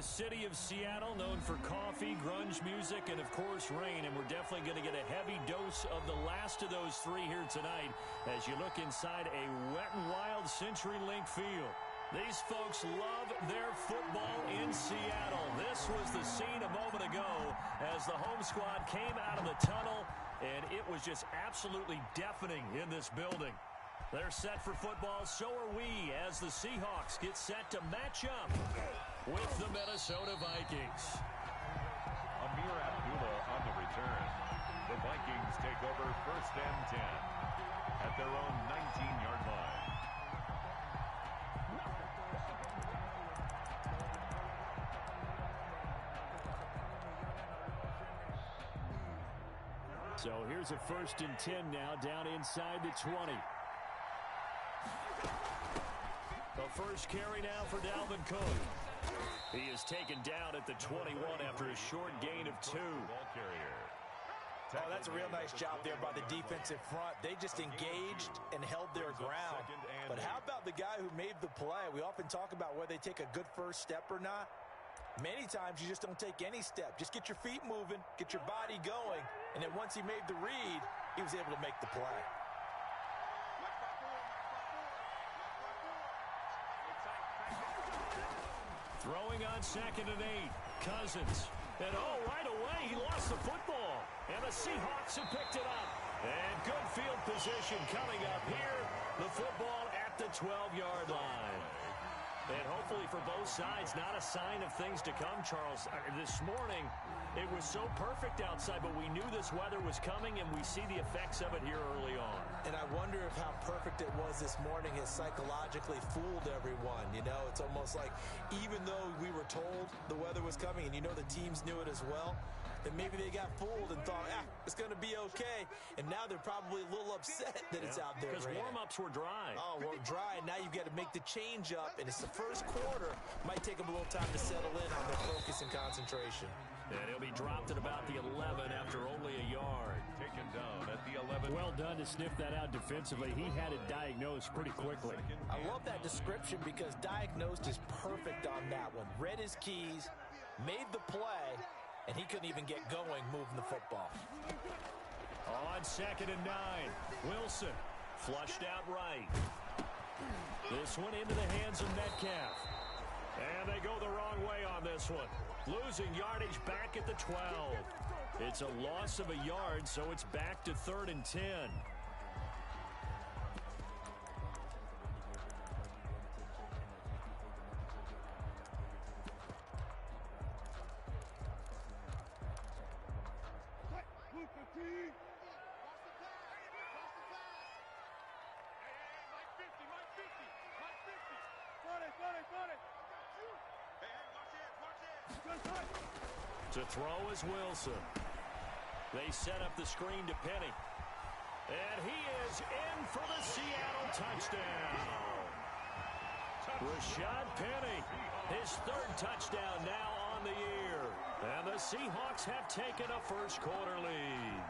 The city of Seattle, known for coffee, grunge music, and, of course, rain. And we're definitely going to get a heavy dose of the last of those three here tonight as you look inside a Wet n Wild CenturyLink field. These folks love their football in Seattle. This was the scene a moment ago as the home squad came out of the tunnel, and it was just absolutely deafening in this building. They're set for football, so are we, as the Seahawks get set to match up with the Minnesota Vikings. Amir Abdullah on the return. The Vikings take over 1st and 10 at their own 19-yard line. So here's a 1st and 10 now, down inside the 20. The first carry now for Dalvin Cook. He is taken down at the 21 after a short gain of 2. Oh, that's a real nice job there by the defensive front. They just engaged and held their ground. But how about the guy who made the play? We often talk about whether they take a good first step or not. Many times you just don't take any step. Just get your feet moving, get your body going, and then once he made the read, he was able to make the play. Throwing on 2nd and 8. Cousins. And right away he lost the football. And the Seahawks have picked it up. And good field position coming up here. The football at the 12-yard line. And hopefully for both sides, not a sign of things to come, Charles. This morning, it was so perfect outside, but we knew this weather was coming, and we see the effects of it here early on. And I wonder if how perfect it was this morning has psychologically fooled everyone. You know, it's almost like even though we were told the weather was coming, and you know the teams knew it as well, that maybe they got fooled and thought, it's going to be okay. And now they're probably a little upset that it's out there. Because warm-ups were dry. Oh, well, dry. Now you've got to make the change up, and it's the first quarter. Might take them a little time to settle in on their focus and concentration. And he'll be dropped at about the 11 after only a yard. Taken down at the 11. Well done to sniff that out defensively. He had it diagnosed pretty quickly. I love that description because diagnosed is perfect on that one. Read his keys, made the play, and he couldn't even get going moving the football. On 2nd and 9, Wilson flushed out right. This one into the hands of Metcalf. And they go the wrong way on this one. Losing yardage back at the 12. It's a loss of a yard, so it's back to 3rd and 10. To throw is Wilson. They set up the screen to Penny. And he is in for the Seattle touchdown. Rashad Penny, his 3rd touchdown now on the year. And the Seahawks have taken a first quarter lead.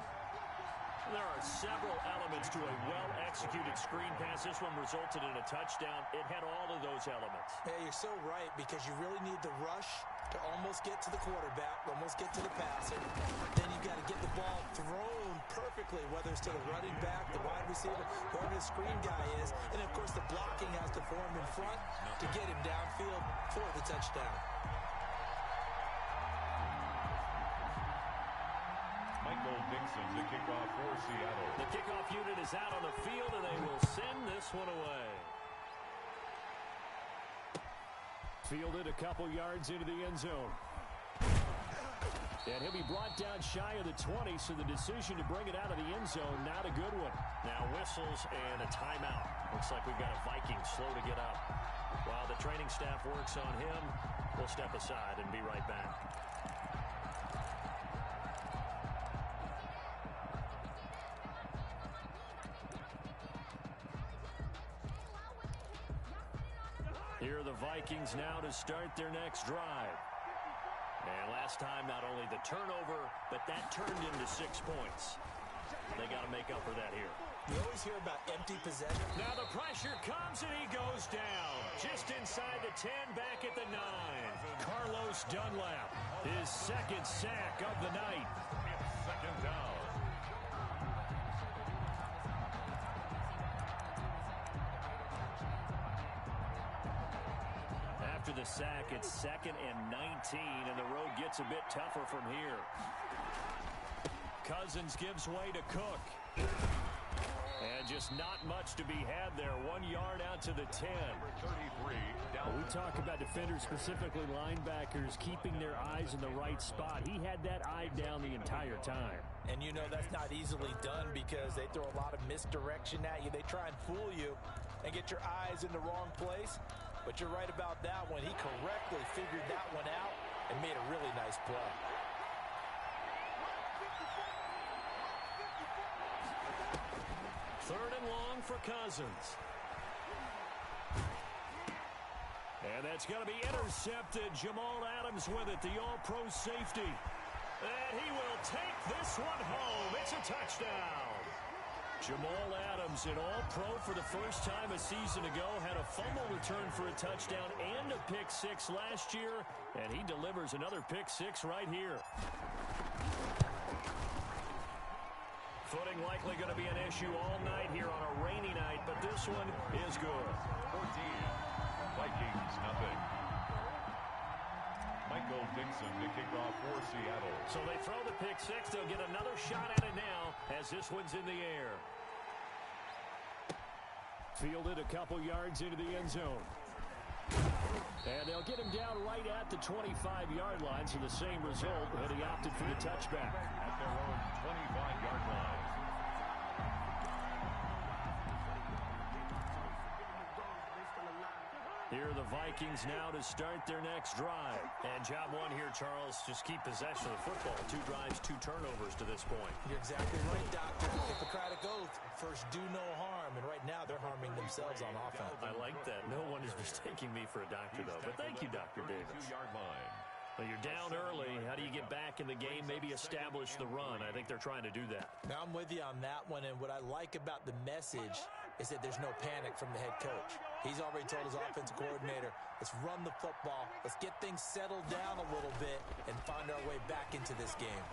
There are several elements to a well-executed screen pass. This one resulted in a touchdown. It had all of those elements. Yeah, you're so right because you really need the rush to almost get to the quarterback, almost get to the passer. Then you've got to get the ball thrown perfectly, whether it's to the running back, the wide receiver, whoever the screen guy is. And, of course, the blocking has to form in front to get him downfield for the touchdown. Michael Dixon, the kickoff for Seattle. The kickoff unit is out on the field, and they will send this one away. Fielded a couple yards into the end zone. And he'll be brought down shy of the 20, so the decision to bring it out of the end zone, not a good one. Now whistles and a timeout. Looks like we've got a Viking slow to get up. While the training staff works on him, we'll step aside and be right back. Here are the Vikings now to start their next drive. And last time, not only the turnover, but that turned into 6 points. They got to make up for that here. You always hear about empty possession. Now the pressure comes and he goes down. Just inside the 10, back at the 9. Carlos Dunlap, his second sack of the night. It's second down. After the sack, it's 2nd and 19, and the road gets a bit tougher from here. Cousins gives way to Cook. And just not much to be had there. 1 yard out to the 10. 33 down. We talk about defenders, specifically linebackers, keeping their eyes in the right spot. He had that eye down the entire time. And you know that's not easily done because they throw a lot of misdirection at you. They try and fool you and get your eyes in the wrong place. But you're right about that one. He correctly figured that one out and made a really nice play. Third and long for Cousins. And that's going to be intercepted. Jamal Adams with it, the all-pro safety. And he will take this one home. It's a touchdown. Jamal Adams, an all-pro for the first time a season ago, had a fumble return for a touchdown and a pick-6 last year, and he delivers another pick-6 right here. Footing likely going to be an issue all night here on a rainy night, but this one is good. 14. Vikings, nothing. Michael Dixon to kick off for Seattle. So they throw the pick-6. They'll get another shot at it now as this one's in the air. Fielded a couple yards into the end zone. And they'll get him down right at the 25-yard line, so the same result, but he opted for the touchback. At their own 25-yard line. Here are the Vikings now to start their next drive. And job one here, Charles, just keep possession of the football. 2 drives, 2 turnovers to this point. You're exactly right, Doctor. Hippocratic oath. First, do no harm. And right now, they're harming themselves on offense. I like that. No one is mistaking me for a doctor, though. But thank you, Dr. Davis. 2-yard line. Well, you're down early. How do you get back in the game? Maybe establish the run. I think they're trying to do that. Now, I'm with you on that one. And what I like about the message is that there's no panic from the head coach. He's already told his offensive coordinator, let's run the football. Let's get things settled down a little bit and find our way back into this game.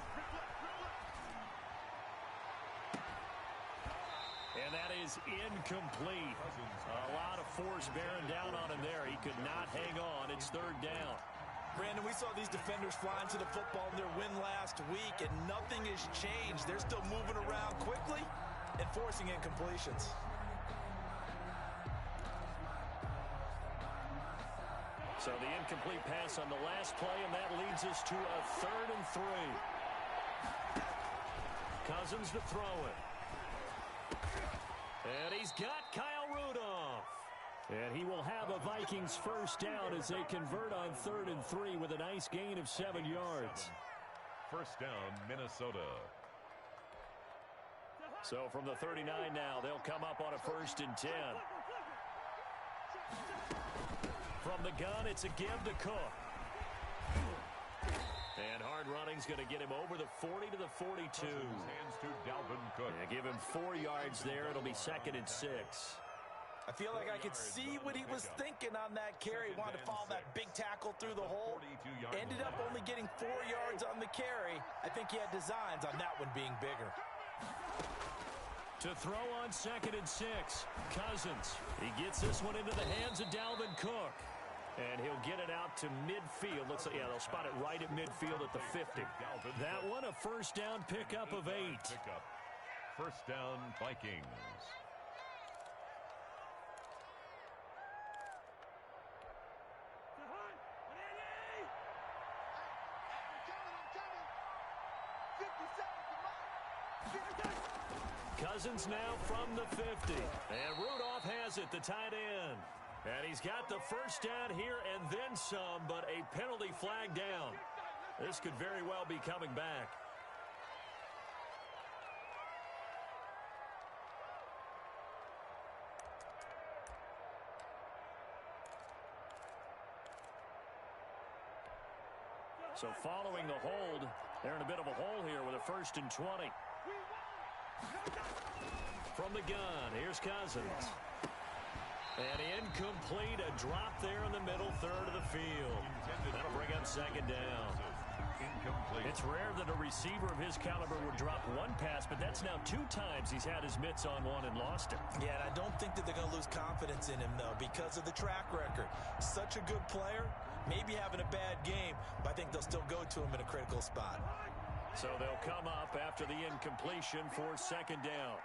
And that is incomplete. A lot of force bearing down on him there. He could not hang on. It's 3rd down. Brandon, we saw these defenders flying to the football in their win last week, and nothing has changed. They're still moving around quickly and forcing incompletions. So the incomplete pass on the last play, and that leads us to a 3rd and 3. Cousins to throw it. And he's got Kyle Rudolph. And he will have a Vikings first down as they convert on 3rd and 3 with a nice gain of 7 yards. First down, Minnesota. So from the 39 now, they'll come up on a 1st and 10. From the gun, it's a give to Cook. And hard running's going to get him over the 40 to the 42. Hands to Dalvin Cook. Yeah, give him 4 yards there. It'll be 2nd and 6. I feel like I could see what he was thinking on that carry. He wanted to follow that big tackle through the hole. Ended up only getting 4 yards on the carry. I think he had designs on that one being bigger. To throw on 2nd and 6, Cousins. He gets this one into the hands of Dalvin Cook. And he'll get it out to midfield. Looks like, yeah, they'll spot it right at midfield at the 50. That one, a first down pickup of 8. First down, Vikings. Cousins now from the 50. And Rudolph has it, the tight end. And he's got the first down here and then some, but a penalty flag down. This could very well be coming back. So following the hold, they're in a bit of a hole here with a 1st and 20. From the gun, here's Cousins. And incomplete, a drop there in the middle third of the field. That'll bring up second down. Incomplete. It's rare that a receiver of his caliber would drop one pass, but that's now 2 times he's had his mitts on one and lost it. Yeah, and I don't think that they're going to lose confidence in him, though, because of the track record. Such a good player, maybe having a bad game, but I think they'll still go to him in a critical spot. So they'll come up after the incompletion for second down.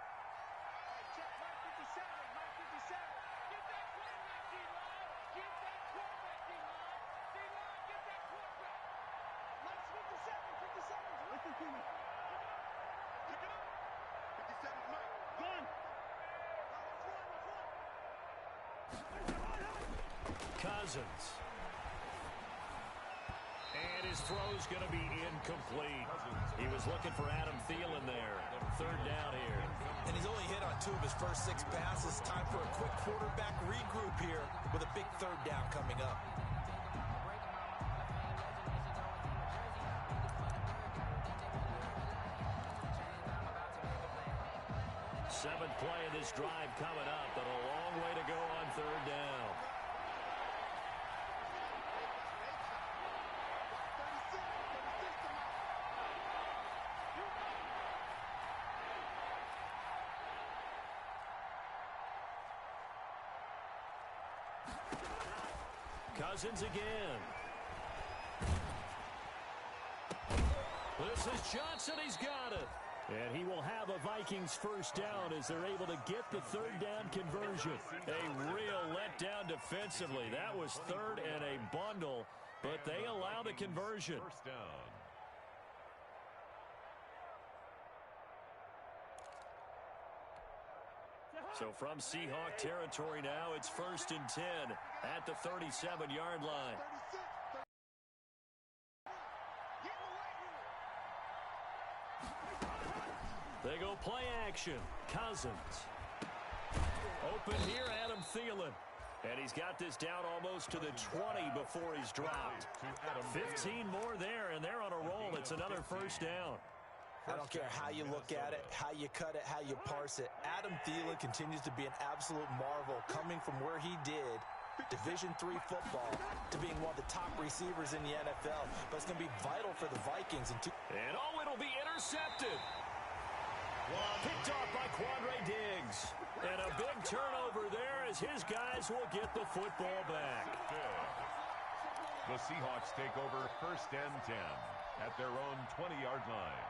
Cousins. And his throw's going to be incomplete. He was looking for Adam Thielen there. Third down here. And he's only hit on 2 of his first 6 passes. Time for a quick quarterback regroup here with a big third down coming up. Seventh play of this drive coming up, but a long way to go on third down. Cousins again. This is Johnson. He's got it. And he will have a Vikings first down as they're able to get the third down conversion. A real letdown defensively. That was third and a bundle, but they allow the conversion. First down. So from Seahawk territory now, it's 1st and 10 at the 37-yard line. They go play action. Cousins. Open here, Adam Thielen. And he's got this down almost to the 20 before he's dropped. 15 more there, and they're on a roll. It's another first down. I don't care how you look at it, how you cut it, how you parse it. Adam Thielen continues to be an absolute marvel, coming from where he did, Division III football, to being one of the top receivers in the NFL. But it's going to be vital for the Vikings. And oh, it'll be intercepted. Picked off by Quandre Diggs. And a big turnover there as his guys will get the football back. The Seahawks take over 1st and 10 at their own 20-yard line.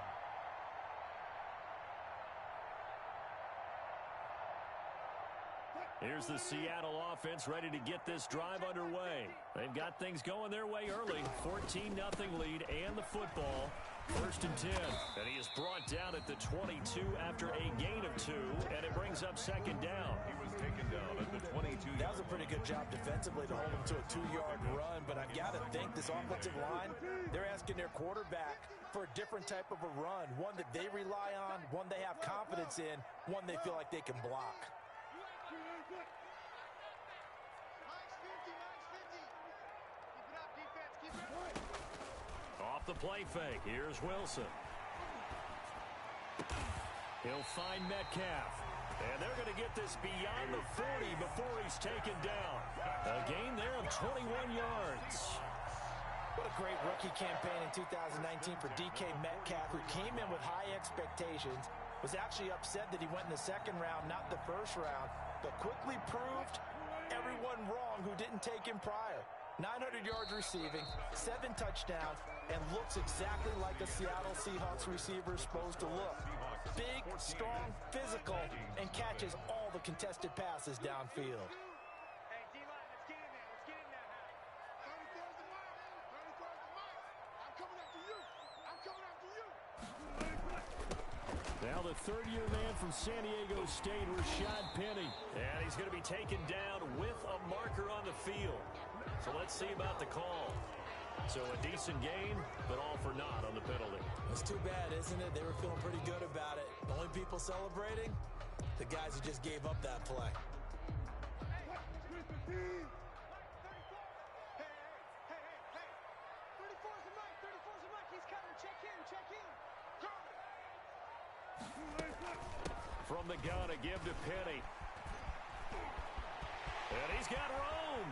Here's the Seattle offense ready to get this drive underway. They've got things going their way early. 14-0 lead and the football. 1st and 10. And he is brought down at the 22 after a gain of 2, and it brings up second down. He was taken down at the 22. That was a pretty good job defensively to hold him to a 2-yard run, but I've got to think this offensive line, they're asking their quarterback for a different type of a run, one that they rely on, one they have confidence in, one they feel like they can block. Off the play fake. Here's Wilson. He'll find Metcalf. And they're going to get this beyond the 40 before he's taken down. A gain there of 21 yards. What a great rookie campaign in 2019 for DK Metcalf, who came in with high expectations, was actually upset that he went in the second round, not the first round, but quickly proved everyone wrong who didn't take him prior. 900 yards receiving, 7 touchdowns, and looks exactly like a Seattle Seahawks receiver is supposed to look. Big, strong, physical, and catches all the contested passes downfield. Now the third-year man from San Diego State, Rashad Penny. And he's going to be taken down with a marker on the field. So let's see about the call. So a decent gain, but all for naught on the penalty. It's too bad, isn't it? They were feeling pretty good about it. The only people celebrating, the guys who just gave up that play. From the gun, a give to Penny. And he's got room.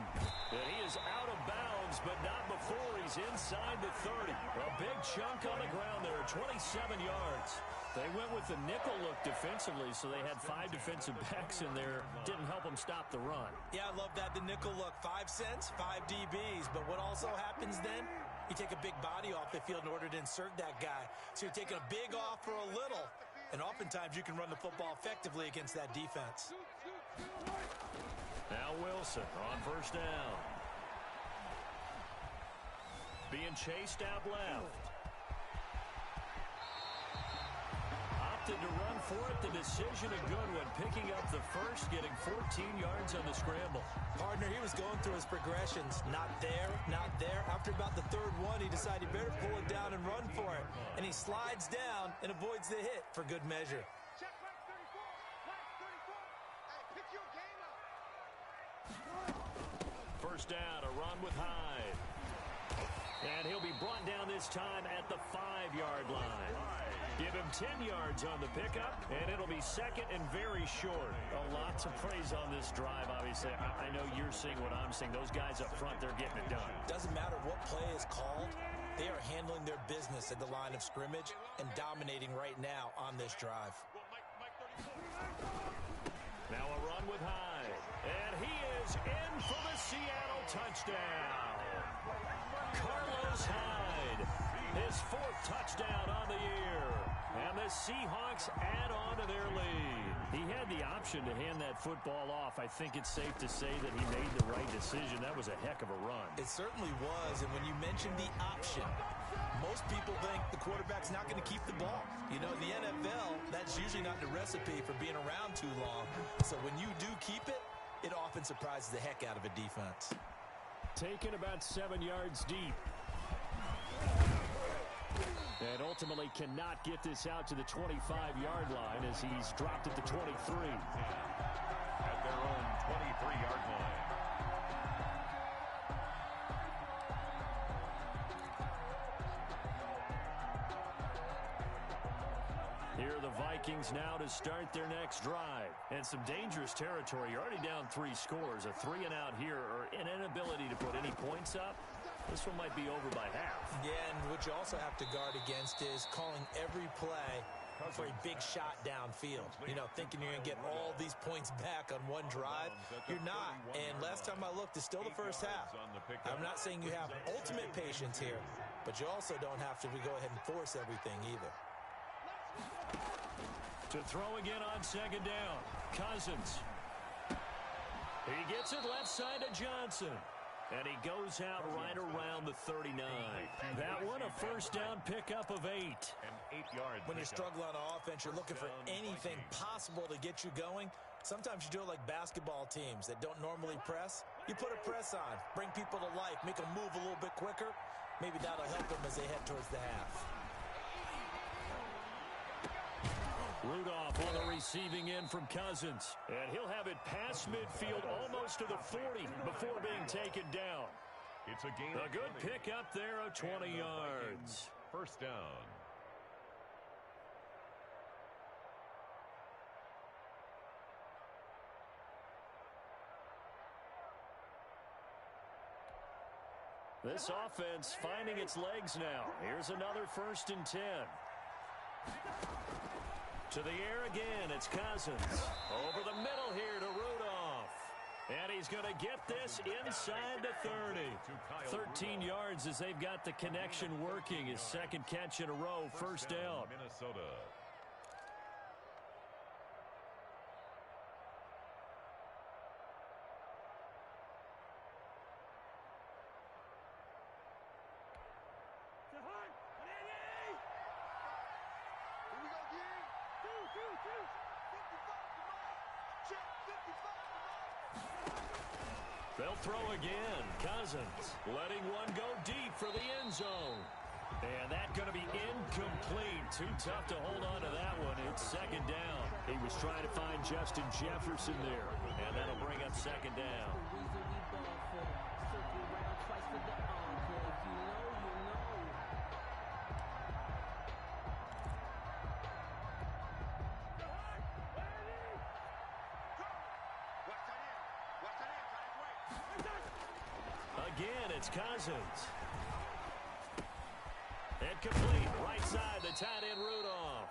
And he is out of bounds, but not before he's inside the 30. A big chunk on the ground there, 27 yards. They went with the nickel look defensively, so they had 5 defensive backs in there. Didn't help them stop the run. Yeah, I love that, the nickel look. 5 cents, 5 DBs. But what also happens then, you take a big body off the field in order to insert that guy. So you're taking a big off for a little. And oftentimes you can run the football effectively against that defense. Now Wilson on first down. Being chased out left. Opted to run for it. The decision a good one. Picking up the first, getting 14 yards on the scramble. Partner, he was going through his progressions. Not there, not there. After about the third one, he decided he better pull it down and run for it. And he slides down and avoids the hit for good measure. First down, a run with Hyde. And he'll be brought down this time at the 5-yard line. Give him 10 yards on the pickup, and it'll be second and very short. A lot to praise on this drive, obviously. I know you're seeing what I'm seeing. Those guys up front, they're getting it done. Doesn't matter what play is called. They are handling their business at the line of scrimmage and dominating right now on this drive. Now a run with Hyde. And he is in for the Seattle touchdown. Carlos Hyde, his 4th touchdown on the year. And the Seahawks add on to their lead. He had the option to hand that football off. I think it's safe to say that he made the right decision. That was a heck of a run. It certainly was. And when you mentioned the option, most people think the quarterback's not going to keep the ball. You know, in the NFL, that's usually not the recipe for being around too long. So when you do keep it, it often surprises the heck out of a defense. Taken about 7 yards deep. And ultimately cannot get this out to the 25-yard line as he's dropped at the 23. At their own 23-yard line. Here are the Vikings now to start their next drive. And some dangerous territory. You're already down 3 scores. A 3-and-out here or an inability to put any points up. This one might be over by half. Yeah, and what you also have to guard against is calling every play for a big shot downfield. You know, thinking you're going to get all these points back on one drive. You're not. And last time I looked, it's still the first half. I'm not saying you have ultimate patience here, but you also don't have to go ahead and force everything either. To throw again on second down. Cousins. He gets it left side to Johnson. And he goes out right around the 39. That one, a first down pickup of 8. An 8-yard When you're struggling on offense, you're looking for anything possible to get you going. Sometimes you do it like basketball teams that don't normally press. You put a press on, bring people to life, make them move a little bit quicker. Maybe that'll help them as they head towards the half. Rudolph on the receiving end from Cousins. And he'll have it past midfield almost to the 40 before being taken down. It's a gain. A good pickup there of 20 yards. First down. This offense finding its legs now. Here's another 1st and 10. To the air again, it's Cousins. Over the middle here to Rudolph. And he's going to get this inside the 30. 13 yards as they've got the connection working. His 2nd catch in a row, first down. Minnesota. They'll throw again. Cousins letting one go deep for the end zone. And that's going to be incomplete. Too tough to hold on to that one. It's 2nd down. He was trying to find Justin Jefferson there. And that'll bring up 2nd down. again. It's Cousins. Incomplete. Right side, the tight end Rudolph.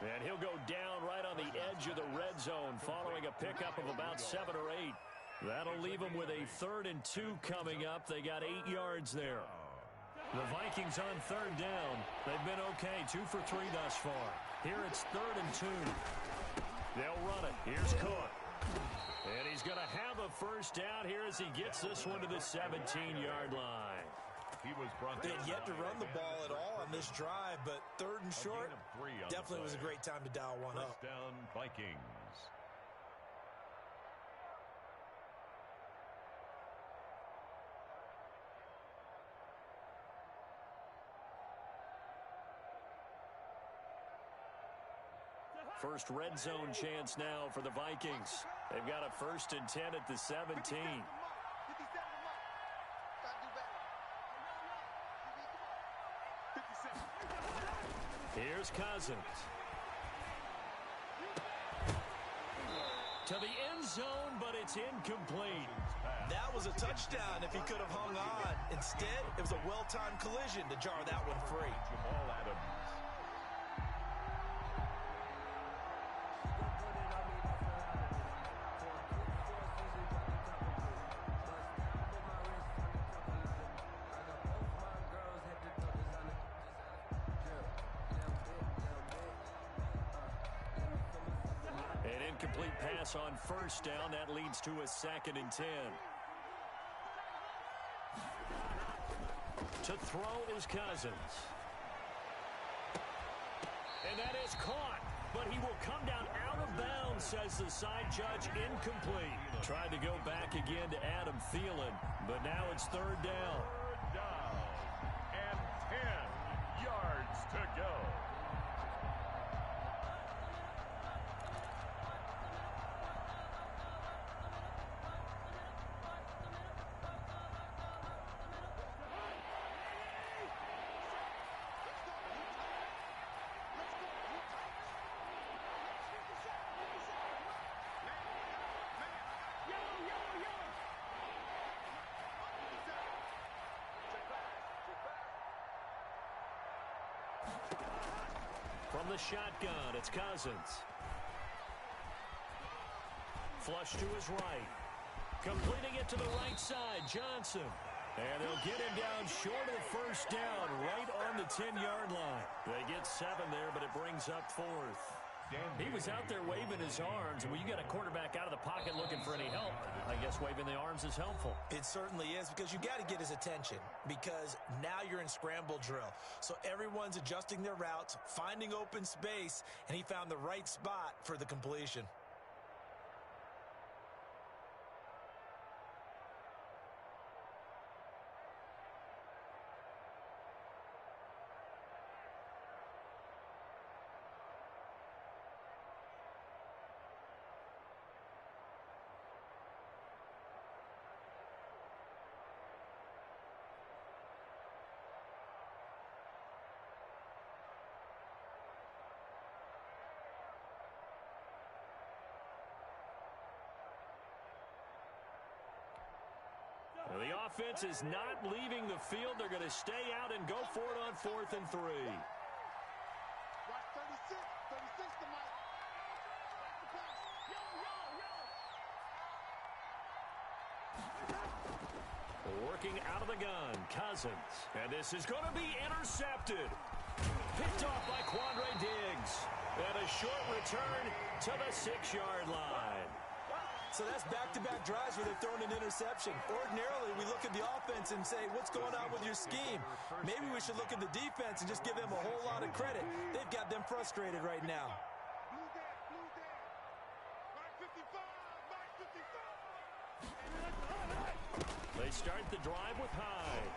And he'll go down right on the edge of the red zone following a pickup of about 7 or 8. That'll leave them with a 3rd and 2 coming up. They got 8 yards there. The Vikings on 3rd down. They've been okay, 2 for 3 thus far. Here it's 3rd and 2. They'll run it. Here's Cook. And he's going to have a first down here as he gets this one to the 17-yard line. He was brought They had yet to run the ball at all on this drive, but 3rd and short definitely was a great time to dial one up. First down, Vikings. First red zone chance now for the Vikings. They've got a 1st and 10 at the 17. Here's Cousins. To the end zone, but it's incomplete. That was a touchdown if he could have hung on. Instead, it was a well-timed collision to jar that one free. Jamal Adams. Complete pass on 1st down. That leads to a 2nd and 10. To throw is Cousins. And that is caught. But he will come down out of bounds, says the side judge. Incomplete. Tried to go back again to Adam Thielen. But now it's 3rd down. 3rd down. And 10 yards to go. From the shotgun, it's Cousins. Flush to his right. Completing it to the right side, Johnson. And they'll get him down short of the 1st down, right on the 10-yard line. They get 7 there, but it brings up 4th. He was out there waving his arms, and when you got a quarterback out of the pocket looking for any help, I guess waving the arms is helpful. It certainly is, because you got to get his attention, because now you're in scramble drill. So everyone's adjusting their routes, finding open space, and he found the right spot for the completion. Well, the offense is not leaving the field. They're going to stay out and go for it on 4th and 3. Working out of the gun, Cousins. And this is going to be intercepted. Picked off by Quandre Diggs. And a short return to the 6-yard line. So that's back-to-back drives where they've thrown an interception. Ordinarily, we look at the offense and say, what's going on with your scheme? Maybe we should look at the defense and just give them a whole lot of credit. They've got them frustrated right now. They start the drive with Hyde.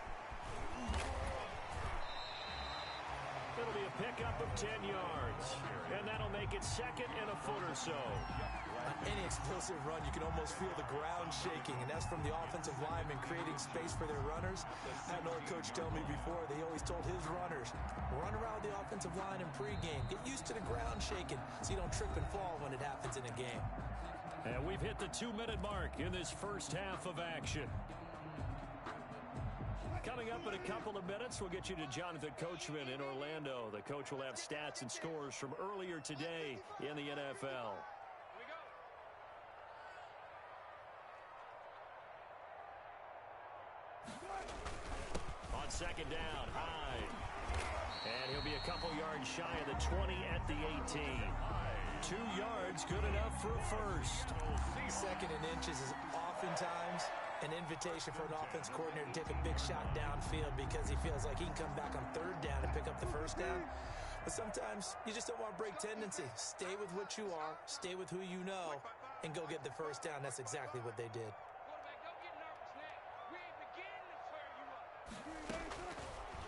It'll be a pickup of 10 yards. And that'll make it 2nd and a foot or so. On any explosive run, you can almost feel the ground shaking, and that's from the offensive linemen creating space for their runners. I had another coach tell me before, they always told his runners, run around the offensive line in pregame. Get used to the ground shaking so you don't trip and fall when it happens in a game. And we've hit the 2-minute mark in this first half of action. Coming up in a couple of minutes, we'll get you to Jonathan Coachman in Orlando. The coach will have stats and scores from earlier today in the NFL. On second down, Hyde. And he'll be a couple yards shy of the 20 at the 18. 2 yards, good enough for a first. Second and inches is oftentimes an invitation for an offense coordinator to take a big shot downfield because he feels like he can come back on third down and pick up the first down. But sometimes you just don't want to break tendency. Stay with what you are, stay with who you know, and go get the first down. That's exactly what they did.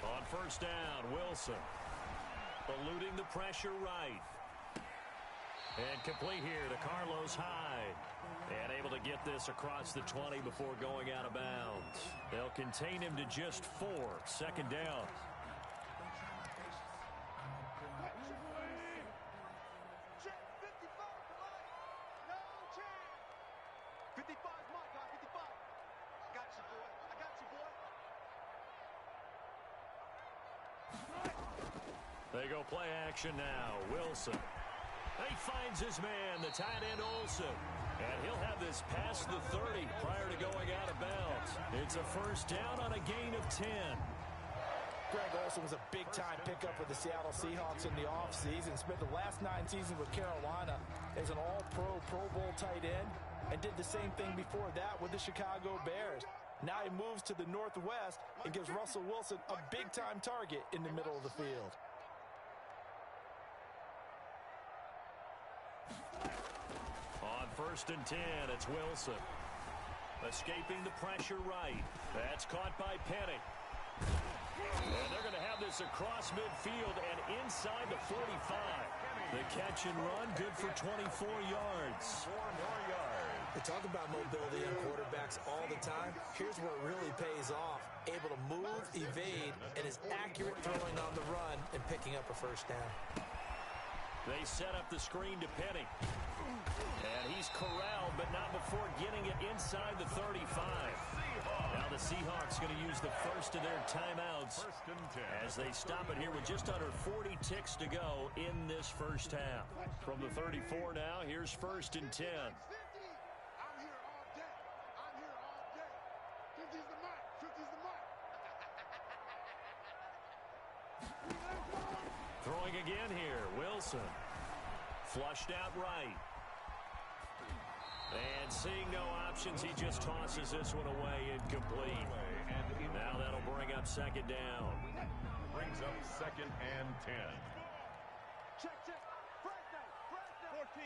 On first down, Wilson eluding the pressure right. And complete here to Carlos Hyde. And able to get this across the 20 before going out of bounds. They'll contain him to just 4. Second down. They go play action now. Wilson. He finds his man, the tight end Olsen. And he'll have this past the 30 prior to going out of bounds. It's a first down on a gain of 10. Greg Olsen was a big-time pickup for the Seattle Seahawks in the offseason. Spent the last 9 seasons with Carolina as an all-pro, Pro Bowl tight end, and did the same thing before that with the Chicago Bears. Now he moves to the Northwest and gives Russell Wilson a big-time target in the middle of the field. On first and 10, it's Wilson. Escaping the pressure right. That's caught by Penny. And they're going to have this across midfield and inside the 45. The catch and run, good for 24 yards. 4 more yards. We talk about mobility on quarterbacks all the time. Here's where it really pays off. Able to move, evade, and is accurate throwing on the run and picking up a first down. They set up the screen to Penny. And he's corralled, but not before getting it inside the 35. Now the Seahawks going to use the first of their timeouts as they stop it here with just under 40 ticks to go in this first half. From the 34 now, here's first and 10. Throwing again here, Wilson. Flushed out right. And seeing no options, he just tosses this one away incomplete. Now that'll bring up second down. Brings up second and 10. Check. First down. 14.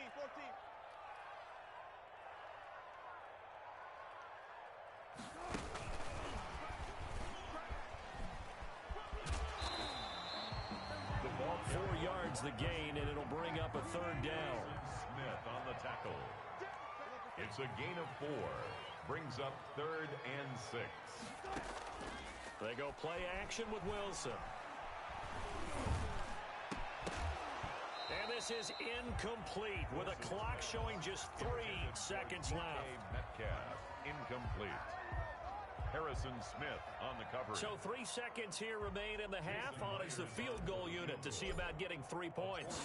The ball 4 yards the gain, and it'll bring up a third down. Smith on the tackle. It's a gain of 4. Brings up third and 6. They go play action with Wilson. And this is incomplete with a clock showing just 3 seconds left. Metcalf, incomplete. Harrison Smith on the cover. So 3 seconds here remain in the half. On is the field goal unit to see about getting 3 points.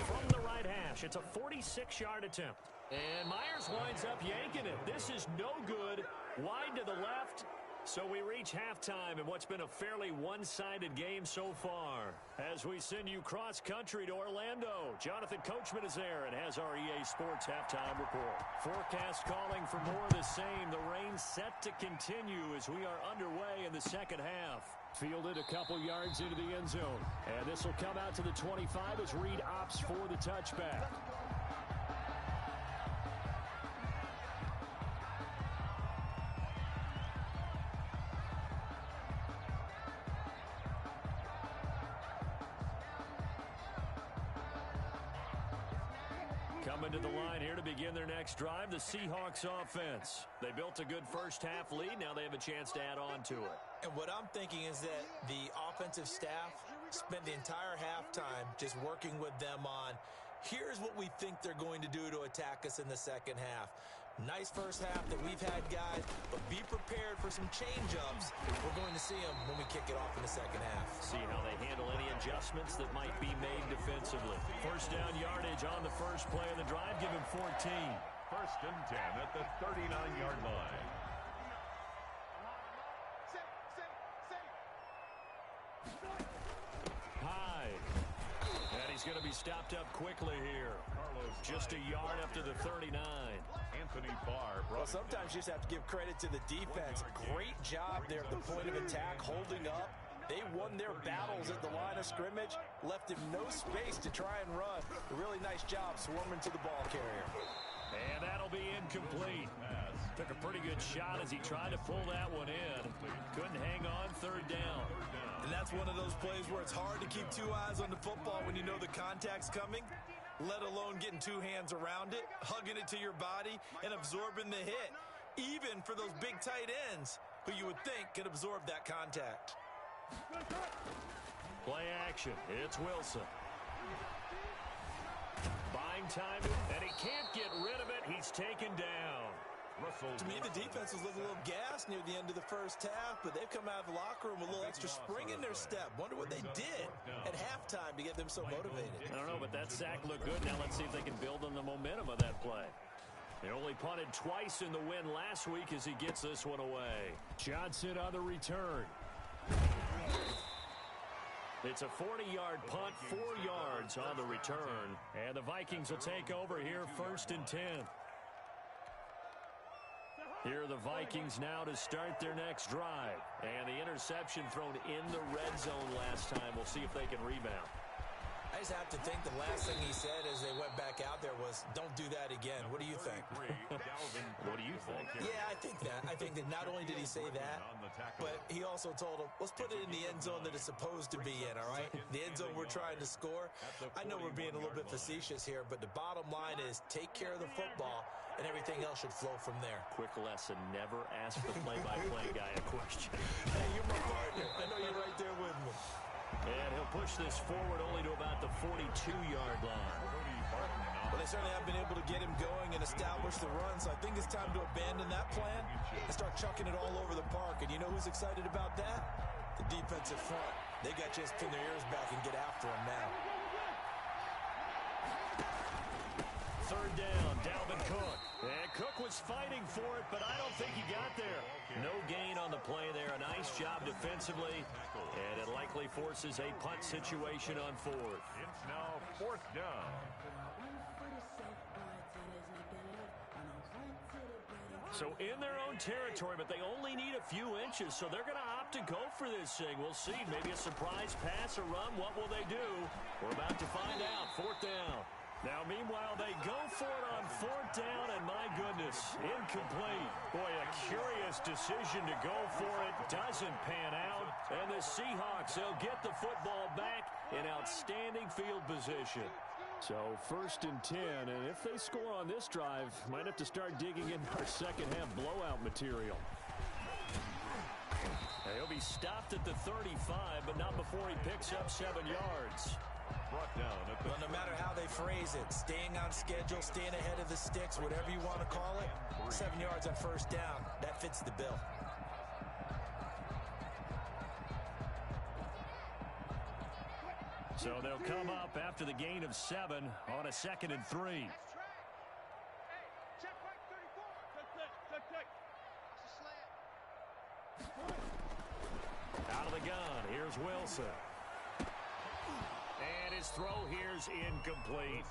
From the right hash, it's a 46-yard attempt. And Myers winds up yanking it. This is no good. Wide to the left. So we reach halftime in what's been a fairly one-sided game so far. As we send you cross-country to Orlando, Jonathan Coachman is there and has our EA Sports halftime report. Forecast calling for more of the same. The rain set to continue as we are underway in the second half. Fielded a couple yards into the end zone. And this will come out to the 25 as Reed opts for the touchback. Coming to the line here to begin their next drive, the Seahawks offense. They built a good first-half lead. Now they have a chance to add on to it. And what I'm thinking is that the offensive staff spent the entire halftime just working with them on, here's what we think they're going to do to attack us in the second half. Nice first half that we've had, guys, but be prepared for some change-ups. We're going to see them when we kick it off in the second half. See how they handle any adjustments that might be made defensively. First down yardage on the first play of the drive. Give him 14. First and 10 at the 39-yard line. High. And he's going to be stopped up quickly here. Just a yard up to the 39. Anthony Barr. Well, sometimes you just have to give credit to the defense. Great job there at the point of attack, holding up. They won their battles at the line of scrimmage, left him no space to try and run. A really nice job swarming to the ball carrier. And that'll be incomplete. Took a pretty good shot as he tried to pull that one in. Couldn't hang on third down. And that's one of those plays where it's hard to keep two eyes on the football when you know the contact's coming, let alone getting two hands around it, hugging it to your body, and absorbing the hit, even for those big tight ends who you would think could absorb that contact. Play action. It's Wilson. Buying time, and he can't get rid of it. He's taken down. To me, the defense was looking a little gassed near the end of the first half, but they've come out of the locker room with a little extra spring in their step. Wonder what they did at halftime to get them so motivated. I don't know, but that sack looked good. Now let's see if they can build on the momentum of that play. They only punted twice in the win last week as he gets this one away. Johnson on the return. It's a 40-yard punt, 4 yards on the return. And the Vikings will take over here first and 10. Here are the Vikings now to start their next drive. And the interception thrown in the red zone last time. We'll see if they can rebound. I just have to think the last thing he said as they went back out there was, don't do that again. What do you think? What do you think? Yeah, I think that. I think that not only did he say that, but he also told him, let's put it in the end zone that it's supposed to be in, all right? The end zone we're trying to score. I know we're being a little bit facetious here, but the bottom line is take care of the football, and everything else should flow from there. Quick lesson, never ask the play-by-play guy a question. Hey, you're my partner. I know you're right there with me. And he'll push this forward only to about the 42-yard line. Well, they certainly have been able to get him going and establish the run, so I think it's time to abandon that plan and start chucking it all over the park. And you know who's excited about that? The defensive front. They got just pin their ears back and get after him now. Third down, Dalvin Cook. And Cook was fighting for it, but I don't think he got there. No gain on the play there. A nice job defensively, and it likely forces a punt situation on fourth. It's now fourth down. So in their own territory, but they only need a few inches, so they're going to opt to go for this thing. We'll see. Maybe a surprise pass or run. What will they do? We're about to find out. Fourth down. Now, meanwhile, they go for it on fourth down, and my goodness, incomplete. Boy, a curious decision to go for it. Doesn't pan out. And the Seahawks, they'll get the football back in outstanding field position. So, first and 10, and if they score on this drive, might have to start digging into our second-half blowout material. He'll be stopped at the 35, but not before he picks up 7 yards. Brought down at the... Well, no matter how they phrase it, staying on schedule, staying ahead of the sticks, whatever you want to call it, 7 yards on first down, that fits the bill. So they'll come up after the gain of 7 on a 2nd and 3. Out of the gun, here's Wilson. And his throw here's incomplete.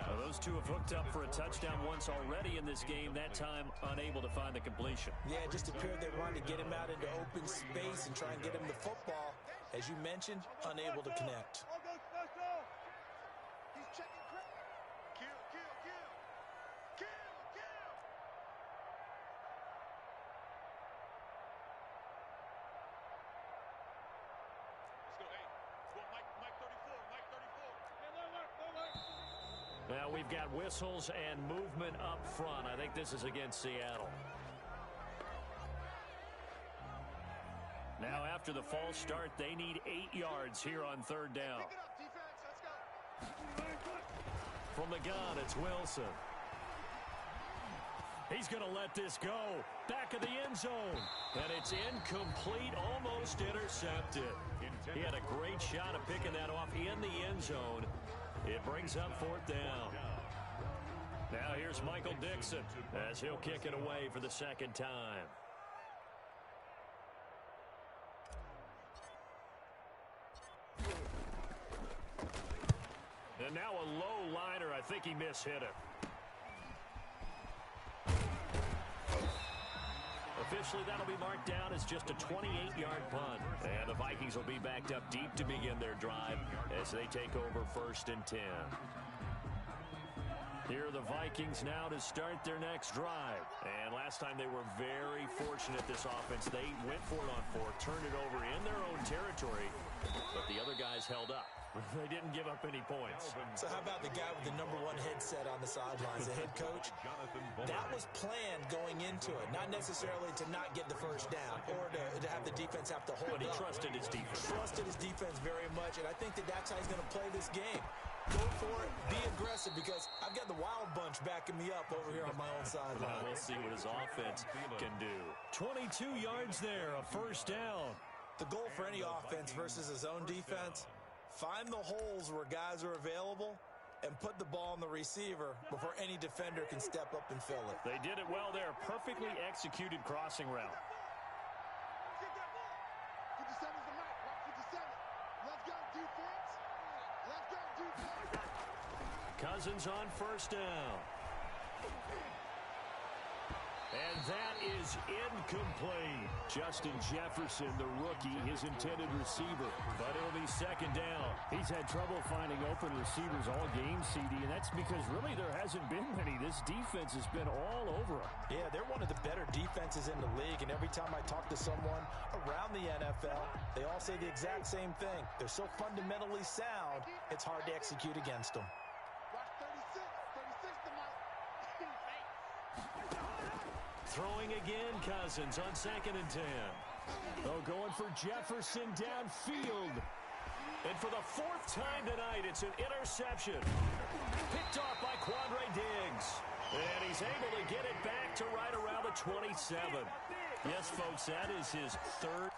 Well, those two have hooked up for a touchdown once already in this game, that time unable to find the completion. Yeah, it just appeared they wanted to get him out into open space and try and get him the football. As you mentioned, unable to connect. Now we've got whistles and movement up front. I think this is against Seattle. Now after the false start, they need 8 yards here on third down. From the gun, it's Wilson. He's going to let this go. Back of the end zone. And it's incomplete, almost intercepted. He had a great shot of picking that off in the end zone. It brings up 4th down. Now here's Michael Dixon as he'll kick it away for the 2nd time. And now a low liner. I think he mishit it. Officially, that'll be marked down as just a 28-yard punt. And the Vikings will be backed up deep to begin their drive as they take over 1st and 10. Here are the Vikings now to start their next drive. And last time they were very fortunate, this offense. They went for it on 4th, turned it over in their own territory, but the other guys held up. They didn't give up any points. So how about the guy with the #1 headset on the sidelines, the head coach? That was planned going into it, not necessarily to not get the 1st down or to have the defense have to hold But he up. trusted his defense. Trusted his defense very much, and I think that's how he's going to play this game. Go for it, be aggressive, because I've got the wild bunch backing me up over here on my own sideline. We'll see what his offense can do. 22 yards there, a 1st down. The goal for any offense versus his own defense, find the holes where guys are available and put the ball on the receiver before any defender can step up and fill it. They did it well there. Perfectly executed crossing route. Cousins on 1st down. And that is incomplete. Justin Jefferson, the rookie, his intended receiver. But it'll be 2nd down. He's had trouble finding open receivers all game, CD, and that's because really there hasn't been many. This defense has been all over him. Yeah, they're one of the better defenses in the league, and every time I talk to someone around the NFL, they all say the exact same thing. They're so fundamentally sound, it's hard to execute against them. Throwing again, Cousins on 2nd and 10. Oh, going for Jefferson downfield. And for the 4th time tonight, it's an interception. Picked off by Quandre Diggs. And he's able to get it back to right around the 27. Yes, folks, that is his 3rd.